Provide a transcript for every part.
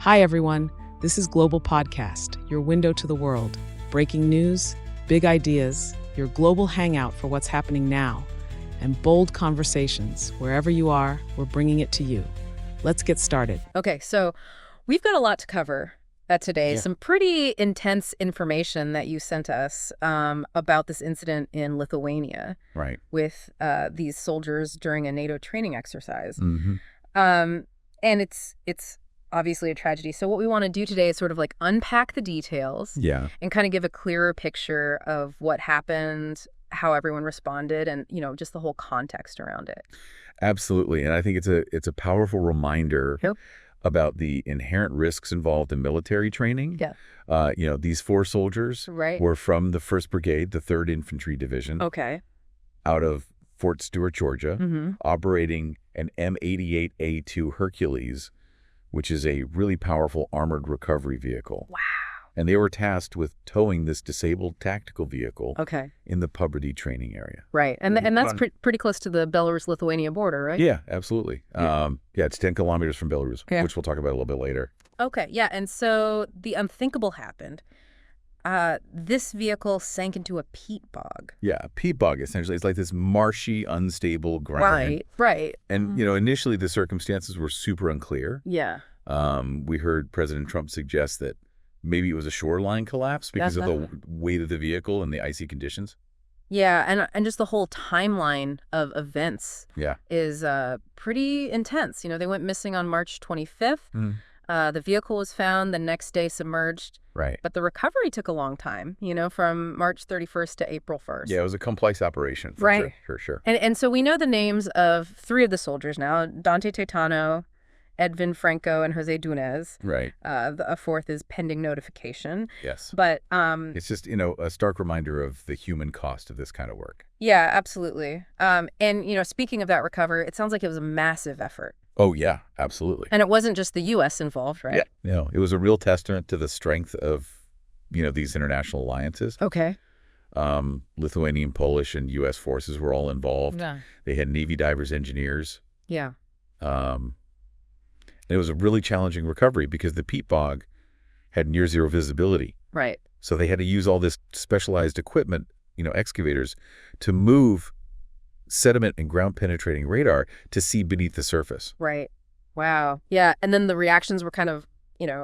Hi, everyone. This is Global Podcast, your window to the world. Breaking news, big ideas, your global hangout for what's happening now, and bold conversations. Wherever you are, we're bringing it to you. Let's get started. Okay, so we've got a lot to cover today. Some pretty intense information that you sent us about this incident in Lithuania, right, with these soldiers during a NATO training exercise. Mm-hmm. And it's obviously a tragedy. So what we want to do today is sort of like unpack the details and kind of give a clearer picture of what happened, how everyone responded, and, you know, just the whole context around it. Absolutely. And I think it's a powerful reminder about the inherent risks involved in military training. These four soldiers were from the 1st Brigade, the 3rd Infantry Division, out of Fort Stewart, Georgia, operating an M88A2 Hercules, which is a really powerful armored recovery vehicle. Wow. And they were tasked with towing this disabled tactical vehicle in the Puberty training area. Right. And that's pretty close to the Belarus-Lithuania border, right? Yeah, absolutely. It's 10 kilometers from Belarus, which we'll talk about a little bit later. Okay, yeah. And so the unthinkable happened. This vehicle sank into a peat bog. Yeah, a peat bog, essentially. It's like this marshy, unstable ground. Right. And, initially the circumstances were super unclear. Yeah. We heard President Trump suggest that maybe it was a shoreline collapse because of the weight of the vehicle and the icy conditions. Yeah, and just the whole timeline of events is pretty intense. They went missing on March 25th. The vehicle was found the next day submerged. Right. But the recovery took a long time, from March 31st to April 1st. Yeah, it was a complex operation, for sure. And so we know the names of 3 of the soldiers now, Dante Taitano, Edvin Franco, and Jose Dunez. Right. A 4th is pending notification. Yes. But it's just, a stark reminder of the human cost of this kind of work. Yeah, absolutely. And, speaking of that recovery, it sounds like it was a massive effort. Oh, yeah, absolutely. And it wasn't just the U.S. involved, right? Yeah. It was a real testament to the strength of, these international alliances. Okay. Lithuanian, Polish, and U.S. forces were all involved. Yeah. They had Navy divers, engineers. Yeah. And it was a really challenging recovery because the peat bog had near zero visibility. Right. So they had to use all this specialized equipment, excavators, to move sediment and ground penetrating radar to see beneath the surface. Right. Wow. Yeah. And then the reactions were kind of,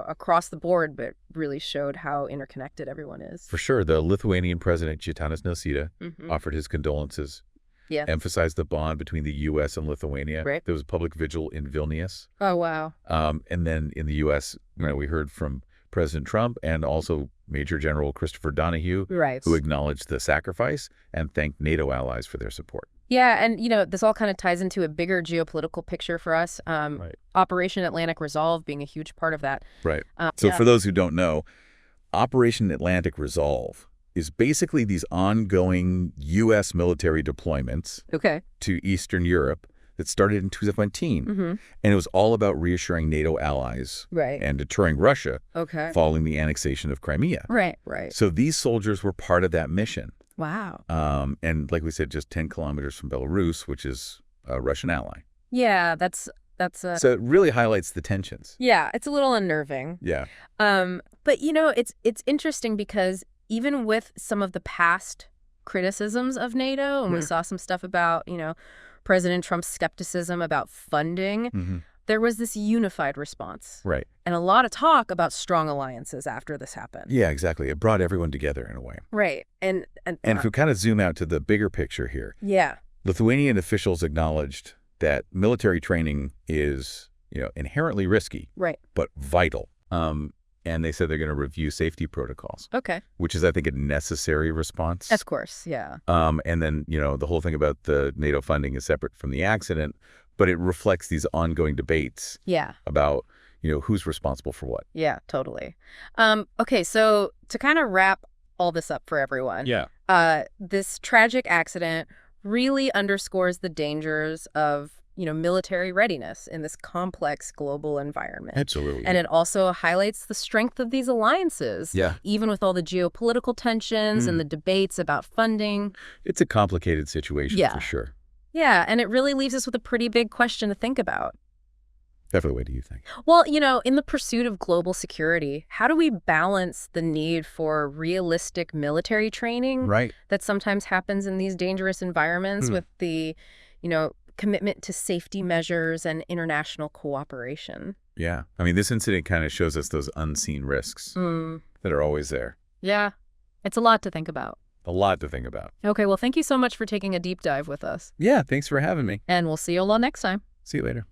across the board, but really showed how interconnected everyone is. For sure. The Lithuanian president, Gitanas Nausėda, offered his condolences. Yeah. Emphasized the bond between the U.S. and Lithuania. Right. There was a public vigil in Vilnius. Oh, wow. And then in the U.S., we heard from President Trump and also Major General Christopher Donahue, who acknowledged the sacrifice and thanked NATO allies for their support. Yeah, and, this all kind of ties into a bigger geopolitical picture for us. Operation Atlantic Resolve being a huge part of that. Right. So for those who don't know, Operation Atlantic Resolve is basically these ongoing U.S. military deployments to Eastern Europe that started in 2017. And it was all about reassuring NATO allies and deterring Russia following the annexation of Crimea. Right. So these soldiers were part of that mission. Wow. And like we said, just 10 kilometers from Belarus, which is a Russian ally. Yeah, that's so it really highlights the tensions. Yeah, it's a little unnerving. Yeah. But, it's interesting because even with some of the past criticisms of NATO, and we saw some stuff about, President Trump's skepticism about funding, there was this unified response. Right. And a lot of talk about strong alliances after this happened. Yeah, exactly. It brought everyone together in a way. Right. And if we kind of zoom out to the bigger picture here. Yeah. Lithuanian officials acknowledged that military training is, inherently risky. Right. But vital. And they said they're going to review safety protocols. Okay. Which is, I think, a necessary response. Of course, yeah. And then, the whole thing about the NATO funding is separate from the accident, but it reflects these ongoing debates about, who's responsible for what. Yeah, totally. Okay, so to kind of wrap all this up for everyone, this tragic accident really underscores the dangers of military readiness in this complex global environment. Absolutely. And it also highlights the strength of these alliances. Yeah. Even with all the geopolitical tensions and the debates about funding. It's a complicated situation for sure. Yeah, and it really leaves us with a pretty big question to think about. Definitely. What do you think? Well, in the pursuit of global security, how do we balance the need for realistic military training that sometimes happens in these dangerous environments with the, commitment to safety measures and international cooperation? Yeah. I mean, this incident kind of shows us those unseen risks that are always there. Yeah. It's a lot to think about. A lot to think about. Okay, well, thank you so much for taking a deep dive with us. Yeah, thanks for having me. And we'll see you all next time. See you later.